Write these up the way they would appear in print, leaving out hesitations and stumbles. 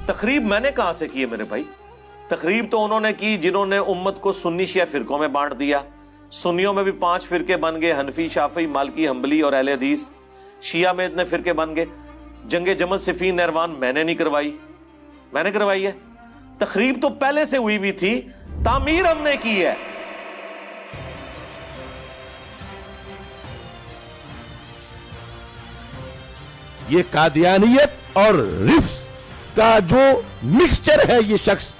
تخریب میں نے کہاں سے کی ہے میرے بھائی؟ تخریب تو انہوں نے کی جنہوں نے امت کو سنی شیعہ فرقوں میں بانٹ دیا. سنیوں میں بھی 5 فرقے بن گئے، حنفی، شافعی، مالکی، حنبلی اور اہل حدیث. شیعہ میں اتنے فرقے بن گئے. جنگ جمل، صفین، نہروان میں نے نہیں کروائی، میں نے کروائی ہے. تخریب تو پہلے سے ہوئی تھی، تعمیر ہم نے کی ہے. یہ قادیانیت اور رفض کا جو مکسچر ہے، یہ شخص،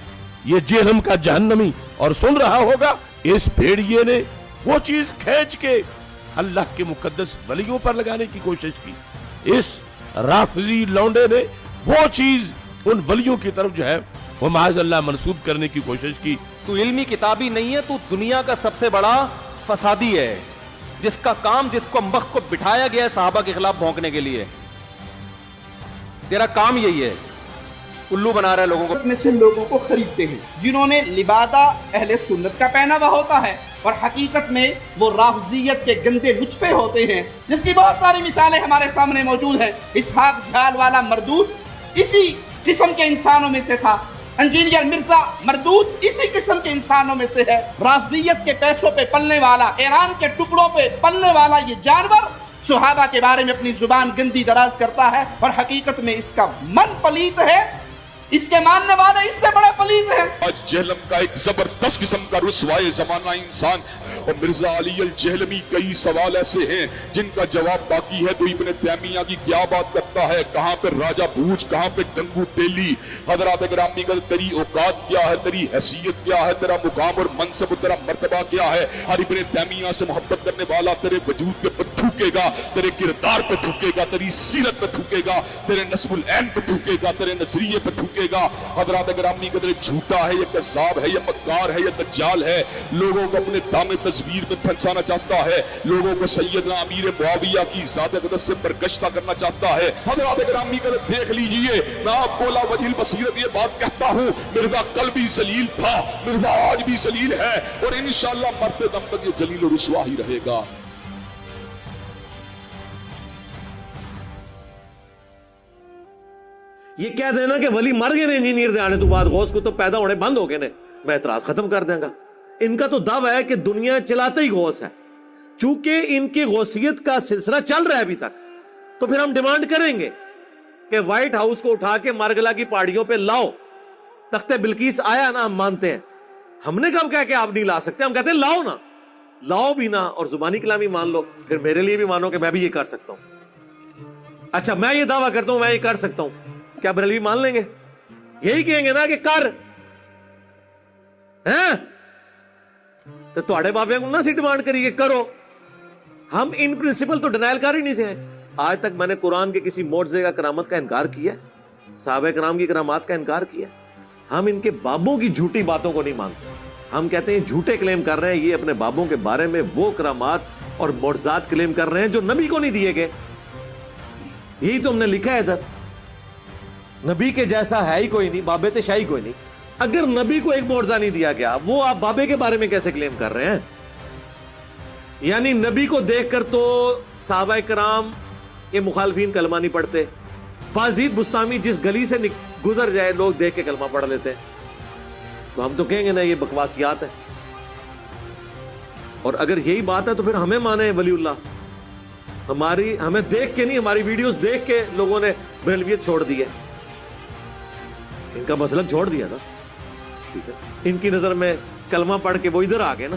یہ جہنم کا جہنمی، اور سن رہا ہوگا اس بھیڑیے نے وہ چیز کھینچ کے اللہ کے مقدس ولیوں پر لگانے کی کوشش کی. اس رافضی لونڈے نے وہ چیز ان ولیوں کی طرف جو ہے وہ معاذ اللہ منسوب کرنے کی کوشش کی. تو علمی کتابی نہیں ہے، تو دنیا کا سب سے بڑا فسادی ہے، جس کا کام، جس کو مخ کو بٹھایا گیا ہے صحابہ کے خلاف بھونکنے کے لیے. تیرا کام یہی ہے، الو بنا رہا ہے لوگوں کو. میں سے لوگوں کو خریدتے ہیں جنہوں نے لبادہ اہل سنت کا پہنا ہوا ہوتا ہے، اور حقیقت میں وہ رافضیت کے گندے لطفے ہوتے ہیں، جس کی بہت ساری مثالیں ہمارے سامنے موجود ہیں. اسحاق جھال والا مردود اسی قسم کے انسانوں میں سے تھا. انجینئر مرزا مردود اسی قسم کے انسانوں میں سے ہے. رافضیت کے پیسوں پہ پلنے والا، ایران کے ٹکڑوں پہ پلنے والا یہ جانور صحابہ کے بارے میں اپنی زبان گندی دراز کرتا ہے، اور حقیقت میں اس کا من پلیت ہے، اس کے ماننے والے اس سے بڑے پلیت ہیں. آج جہلم کا ایک زبردست قسم کا رسوائے زمانہ انسان، اور مرزا علی الجہلمی کئی سوال ایسے ہیں جن کا جواب باقی ہے. تو ابن تیمیہ کی کیا بات کرتا ہے، کہاں پہ راجہ بھوج، کہاں پہ گنگو تیلی. حضرات گرامی کا تیری اوقات کیا ہے، تیری حیثیت کیا ہے، تیرا مقام اور منصب، تیرا مرتبہ کیا ہے. ہر ابن تیمیہ سے محبت کرنے والا تیرے وجود کے پر تھوکے گا، تیرے کردار پہ تھوکے گا، تیری سیرت پہ تھوکے گا، تیرے نسب العین پہ تھوکے گا، تیرے نظریے پہ تھوکے گا. حضرات گرامی قدر جھوٹا ہے، یہ کذاب ہے، یہ مکار ہے، یہ دجال ہے. لوگوں کو اپنے دام تصویر میں پھنسانا چاہتا ہے، لوگوں کو سیدنا امیر معاویہ کی ذات اقدس سے برگشتہ کرنا چاہتا ہے. حضرات گرامی قدر دیکھ لیجئے، میں آپ کو لا وجہ البصیرت یہ بات کہتا ہوں، مرزا کل بھی ذلیل تھا، مرزا آج بھی ذلیل ہے، اور انشاءاللہ مرتے دم تک یہ ذلیل و رسوا ہی رہے گا. یہ کہہ دینا کہ ولی مر گئے نے انجینئر دے آنے تو بعد، غوث کو تو پیدا ہونے بند ہو گئے نے، میں اعتراض ختم کر دیں گا. ان کا تو دعویٰ ہے کہ دنیا چلاتا ہی غوث ہے. چونکہ ان کی غوثیت کا سلسلہ چل رہا ہے ابھی تک، تو پھر ہم ڈیمانڈ کریں گے کہ وائٹ ہاؤس کو اٹھا کے مارگلا کی پہاڑیوں پہ لاؤ. تخت بلقیس آیا نا، ہم مانتے ہیں. ہم نے کب کہا کہ آپ نہیں لا سکتے، ہم کہتے ہیں لاؤ نا، لاؤ بھی نا، اور زبانی کلامی مان لو. پھر میرے لیے بھی مانو کہ میں بھی یہ کر سکتا ہوں. اچھا میں یہ دعویٰ کرتا ہوں میں یہ کر سکتا ہوں، کیا بریلوی مان لیں گے؟ یہی کہیں گے نا کہ کر ہیں تو تھوڑے بابے کو نہ سی ڈیمانڈ کری کہ کرو. ہم ان پرنسپل تو ڈینائل کر ہی نہیں سے. آج تک میں نے قرآن کے کسی معجزے کا، کرامت کا انکار کیا، صحابہ کرام کی کرامات کا انکار کیا. ہم ان کے بابوں کی جھوٹی باتوں کو نہیں مانتے. ہم کہتے ہیں جھوٹے کلیم کر رہے ہیں، یہ اپنے بابوں کے بارے میں وہ کرامات اور معجزات کلیم کر رہے ہیں جو نبی کو نہیں دیے گئے. یہی تو ہم نے لکھا ہے ادھر. نبی کے جیسا ہے ہی کوئی نہیں، بابے تے شاہی کوئی نہیں. اگر نبی کو ایک معجزہ نہیں دیا گیا، وہ آپ بابے کے بارے میں کیسے کلیم کر رہے ہیں؟ یعنی نبی کو دیکھ کر تو صحابہ کرام کے مخالفین کلمہ نہیں پڑھتے. بازید بستامی جس گلی سے گزر جائے لوگ دیکھ کے کلمہ پڑھ لیتے ہیں. تو ہم تو کہیں گے نا یہ بکواسیات ہے. اور اگر یہی بات ہے تو پھر ہمیں مانے ولی اللہ. ہمیں دیکھ کے نہیں، ہماری ویڈیوز دیکھ کے لوگوں نے بریلویت چھوڑ دی ہے. ان کا مسلک چھوڑ دیا نا، ٹھیک ہے. ان کی نظر میں کلمہ پڑھ کے وہ ادھر آ گئے نا،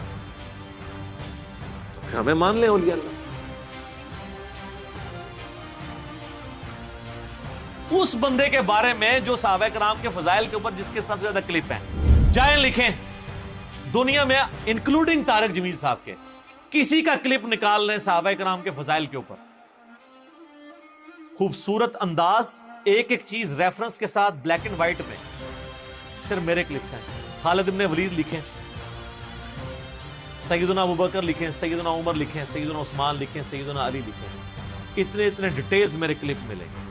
تو پھر ہمیں مان لیں اولیاء اللہ. اس بندے کے بارے میں جو صحابہ کرام کے فضائل کے اوپر جس کے سب سے زیادہ کلپ ہیں، جائیں لکھیں دنیا میں انکلوڈنگ طارق جمیل صاحب کے، کسی کا کلپ نکال لیں صحابہ کرام کے فضائل کے اوپر. خوبصورت انداز، ایک ایک چیز ریفرنس کے ساتھ، بلیک اینڈ وائٹ میں. صرف میرے کلپس ہیں. خالد ابن ولید لکھیں، سیدنا ابوبکر لکھیں، سیدنا عمر لکھیں، سیدنا عثمان لکھیں، سیدنا علی لکھیں. اتنے ڈیٹیلز میرے کلپ ملیں گے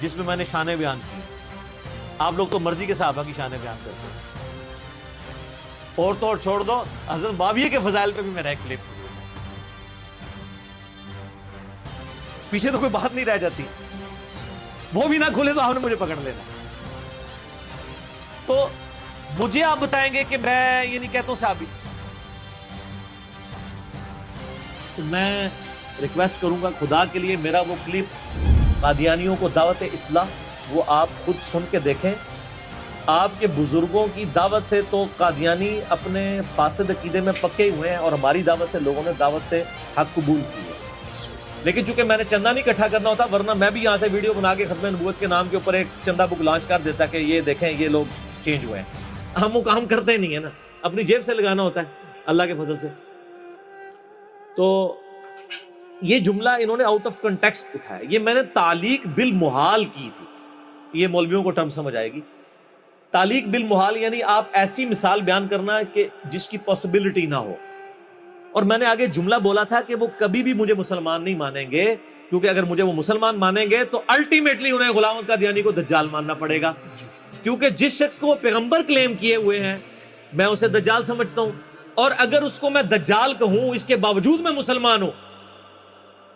جس میں نے شانیں بیان کی. آپ لوگ تو مرضی کے صحابہ کی شانیں بیان کرتے ہیں. اور تو اور چھوڑ دو، حضرت معاویہ کے فضائل پہ بھی میرا ایک کلپ. پیچھے تو کوئی بات نہیں رہ جاتی. وہ بھی نہ کھولے تو آپ نے مجھے پکڑ لینا. تو مجھے آپ بتائیں گے کہ میں یہ نہیں کہتا ہوں صحابی. تو میں ریکویسٹ کروں گا خدا کے لیے میرا وہ کلپ قادیانیوں کو دعوت اصلاح وہ آپ خود سن کے دیکھیں. آپ کے بزرگوں کی دعوت سے تو قادیانی اپنے فاسد عقیدے میں پکے ہوئے ہیں اور ہماری دعوت سے لوگوں نے دعوت حق قبول کی ہے. لیکن چونکہ میں نے چندہ نہیں اکٹھا کرنا ہوتا ورنہ میں بھی یہاں سے ویڈیو بنا کے ختم نبوت کے نام کے اوپر ایک چندہ بک لانچ کر دیتا کہ یہ دیکھیں یہ لوگ چینج ہوئے ہیں. ہم وہ کام کرتے ہی نہیں ہے نا, اپنی جیب سے لگانا ہوتا ہے اللہ کے فضل سے. تو یہ جملہ انہوں نے آؤٹ آف کنٹیکسٹ اٹھایا. یہ میں نے تعلیق بالمحال کی تھی. یہ مولویوں کو ٹرم سمجھ آئے گی. تعلیق بالمحال یعنی آپ ایسی مثال بیان کرنا کہ جس کی پاسبلٹی نہ ہو. اور میں نے آگے جملہ بولا تھا کہ وہ کبھی بھی مجھے مسلمان نہیں مانیں گے, کیونکہ اگر مجھے وہ مسلمان مانیں گے تو الٹیمیٹلی انہیں غلام قادیانی کو دجال ماننا پڑے گا. کیونکہ جس شخص کو وہ پیغمبر کلیم کیے ہوئے ہیں میں اسے دجال سمجھتا ہوں, اور اگر اس کو میں دجال کہوں اس کے باوجود میں مسلمان ہوں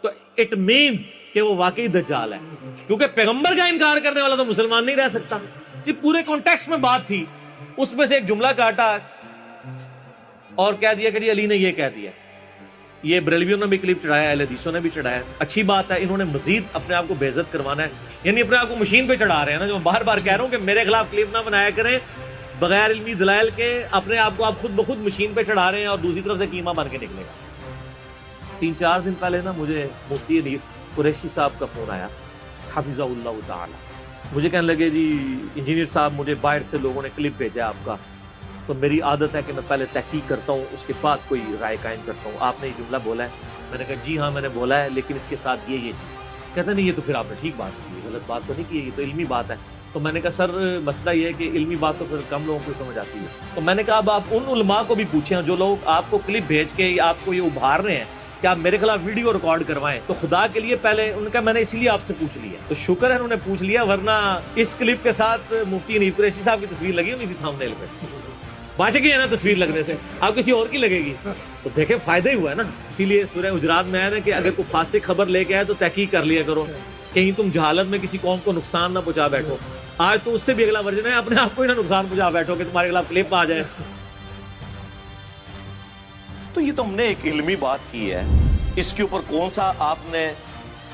تو اٹ مینز کہ وہ واقعی دجال ہے, کیونکہ پیغمبر کا انکار کرنے والا تو مسلمان نہیں رہ سکتا. یہ پورے کانٹیکسٹ میں بات تھی, اس میں سے ایک جملہ کاٹا اور کہہ دیا کہ جی علی نے یہ کہہ دیا. یہ بریلویوں نے بھی کلپ چڑھایا, اہل حدیثوں نے بھی چڑھایا. اچھی بات ہے, انہوں نے مزید اپنے آپ کو بے عزت کروانا ہے, یعنی اپنے آپ کو مشین پہ چڑھا رہے ہیں نا. جو میں بار بار کہہ رہا ہوں کہ میرے خلاف کلپ نہ بنایا کریں بغیر علمی دلائل کے. اپنے آپ کو آپ خود بخود مشین پہ چڑھا رہے ہیں اور دوسری طرف سے قیمہ بن کے نکلے گا. 3-4 دن پہلے نا مجھے مفتی حنیف قریشی صاحب کا فون آیا حفظہ اللہ تعالی. مجھے کہنے لگے جی انجینئر صاحب مجھے باہر سے لوگوں نے کلپ بھیجا آپ کا, تو میری عادت ہے کہ میں پہلے تحقیق کرتا ہوں اس کے بعد کوئی رائے قائم کرتا ہوں. آپ نے یہ جملہ بولا ہے. میں نے کہا جی ہاں میں نے بولا ہے, لیکن اس کے ساتھ یہ چیز. کہتا نہیں یہ تو پھر آپ نے ٹھیک بات کی, غلط بات تو نہیں کی, یہ تو علمی بات ہے. تو میں نے کہا سر مسئلہ یہ ہے کہ علمی بات تو پھر کم لوگوں کو سمجھ آتی ہے. تو میں نے کہا اب آپ ان علماء کو بھی پوچھیں جو لوگ آپ کو کلپ بھیج کے آپ کو یہ ابھار رہے ہیں کہ آپ میرے خلاف ویڈیو ریکارڈ کروائیں, تو خدا کے لیے پہلے ان کا میں نے اسی لیے آپ سے پوچھ لیا. تو شکر ہے انہوں نے پوچھ لیا, ورنہ اس کلپ کے ساتھ مفتی حنیف قریشی صاحب کی تصویر لگی ہونی تھی تھامنیل پہ. بچ گئی ہے نا تصویر لگنے سے, اب کسی اور کی لگے گی تو دیکھیں فائدہ ہی ہوا ہے نا. اسی لیے سورہ حجرات میں ہے نا کہ اگر کوئی فاسق خبر لے کے آئے تو تحقیق کر لیا کرو, کہیں تم جہالت میں کسی قوم کو نقصان نہ پہنچا بیٹھو. آج تو اس سے بھی اگلا ورژن ہے, اپنے آپ کو ہی نہ نقصان پہنچا بیٹھو کہ تمہارے خلاف کلپ آ جائے. تو یہ تو ہم نے ایک علمی بات کی ہے, اس کے اوپر کون سا آپ نے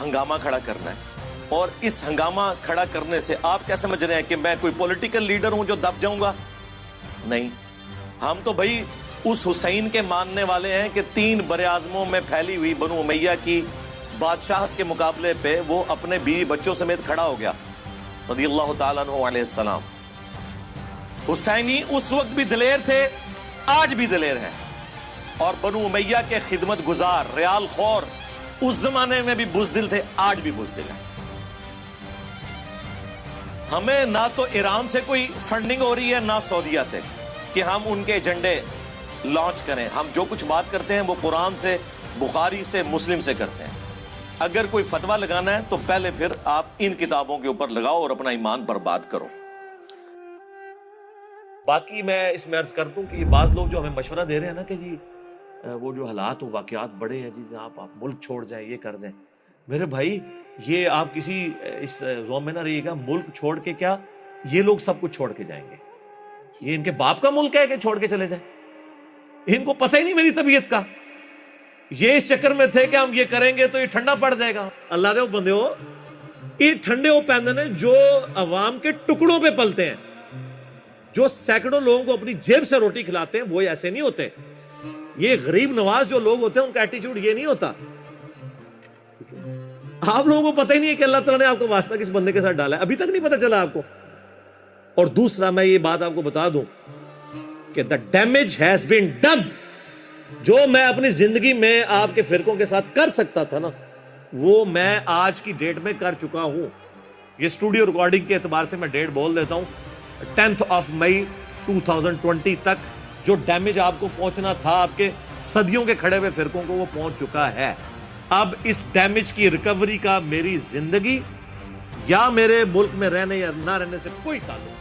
ہنگامہ کھڑا کرنا ہے, اور اس ہنگامہ کھڑا کرنے سے آپ کیا سمجھ رہے ہیں کہ میں کوئی پولیٹیکل لیڈر ہوں جو دب جاؤں گا؟ نہیں, ہم تو بھائی اس حسین کے ماننے والے ہیں کہ 3 براعظموں میں پھیلی ہوئی بنو امیہ کی بادشاہت کے مقابلے پہ وہ اپنے بیوی بچوں سمیت کھڑا ہو گیا رضی اللہ تعالیٰ عنہ علیہ السلام. حسینی اس وقت بھی دلیر تھے, آج بھی دلیر ہیں, اور بنو امیہ کے خدمت گزار ریال خور اس زمانے میں بھی بزدل تھے, آج بھی بزدل ہیں. ہمیں نہ تو ایران سے کوئی فنڈنگ ہو رہی ہے نہ سعودیہ سے کہ ہم ان کے ایجنڈے لانچ کریں. ہم جو کچھ بات کرتے ہیں وہ قرآن سے, بخاری سے, مسلم سے کرتے ہیں. اگر کوئی فتویٰ لگانا ہے تو پہلے پھر آپ ان کتابوں کے اوپر لگاؤ اور اپنا ایمان برباد کرو. باقی میں اس میں عرض کر دوں کہ یہ بعض لوگ جو ہمیں مشورہ دے رہے ہیں نا کہ جی وہ جو حالات و واقعات بڑے ہیں جی آپ ملک چھوڑ جائیں, یہ کر دیں. میرے بھائی یہ آپ کسی اس زوم میں نہ رہیے گا, ملک چھوڑ کے کیا یہ لوگ سب کچھ چھوڑ کے جائیں گے. یہ ان کے باپ کا ملک ہے کہ چھوڑ کے چلے جائیں, ان کو پتہ ہی نہیں میری طبیعت کا. یہ اس چکر میں تھے کہ ہم یہ کریں گے تو یہ ٹھنڈا پڑ جائے گا. اللہ دے بندے ہو, یہ ٹھنڈے ہو پیندے جو عوام کے ٹکڑوں پہ پلتے ہیں, جو سینکڑوں لوگوں کو اپنی جیب سے روٹی کھلاتے ہیں, وہ ایسے نہیں ہوتے. یہ غریب نواز جو لوگ ہوتے ہیں ان کا ایٹیچیوڈ یہ نہیں ہوتا. آپ لوگوں کو پتہ ہی نہیں ہے کہ اللہ تعالیٰ نے آپ کو واسطہ کس بندے کے ساتھ ڈالا ہے, ابھی تک نہیں پتہ چلا آپ کو. اور دوسرا میں یہ بات آپ کو بتا دوں کہ the damage has been done. جو میں اپنی زندگی میں آپ کے فرقوں کے ساتھ کر سکتا تھا نا, وہ میں آج کی ڈیٹ میں کر چکا ہوں. یہ اسٹوڈیو ریکارڈنگ کے اعتبار سے میں ڈیٹ بول دیتا ہوں, 10 مئی 2020 تک جو ڈیمیج آپ کو پہنچنا تھا آپ کے صدیوں کے کھڑے ہوئے فرقوں کو, وہ پہنچ چکا ہے. اب اس ڈیمیج کی ریکوری کا میری زندگی یا میرے ملک میں رہنے یا نہ رہنے سے کوئی تعلق نہیں.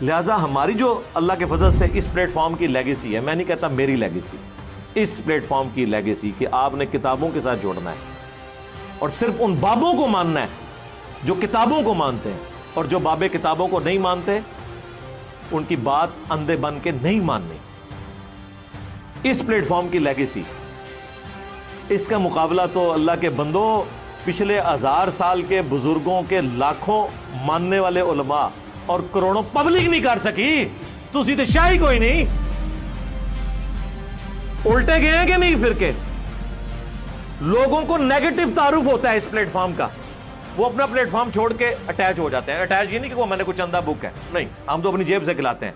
لہٰذا ہماری جو اللہ کے فضل سے اس پلیٹ فارم کی لیگیسی ہے, میں نہیں کہتا میری لیگیسی, اس پلیٹ فارم کی لیگیسی کہ آپ نے کتابوں کے ساتھ جوڑنا ہے اور صرف ان بابوں کو ماننا ہے جو کتابوں کو مانتے ہیں. اور جو باب کتابوں کو نہیں مانتے ان کی بات اندھے بن کے نہیں ماننی. اس پلیٹ فارم کی لیگیسی, اس کا مقابلہ تو اللہ کے بندوں پچھلے 1000 سال کے بزرگوں کے لاکھوں ماننے والے علماء اور کروڑوں پبلک نہیں کر سکی. تسی تو شاہی کوئی نہیں. الٹے گئے ہیں کہ نہیں فرقے؟ لوگوں کو نیگیٹو تعارف ہوتا ہے اس پلیٹ فارم کا, وہ اپنا پلیٹ فارم چھوڑ کے اٹیچ ہو جاتے ہیں. اٹیچ یہ نہیں کہ وہ میں نے کوئی چندہ بک ہے, نہیں, ہم تو اپنی جیب سے کھلاتے ہیں.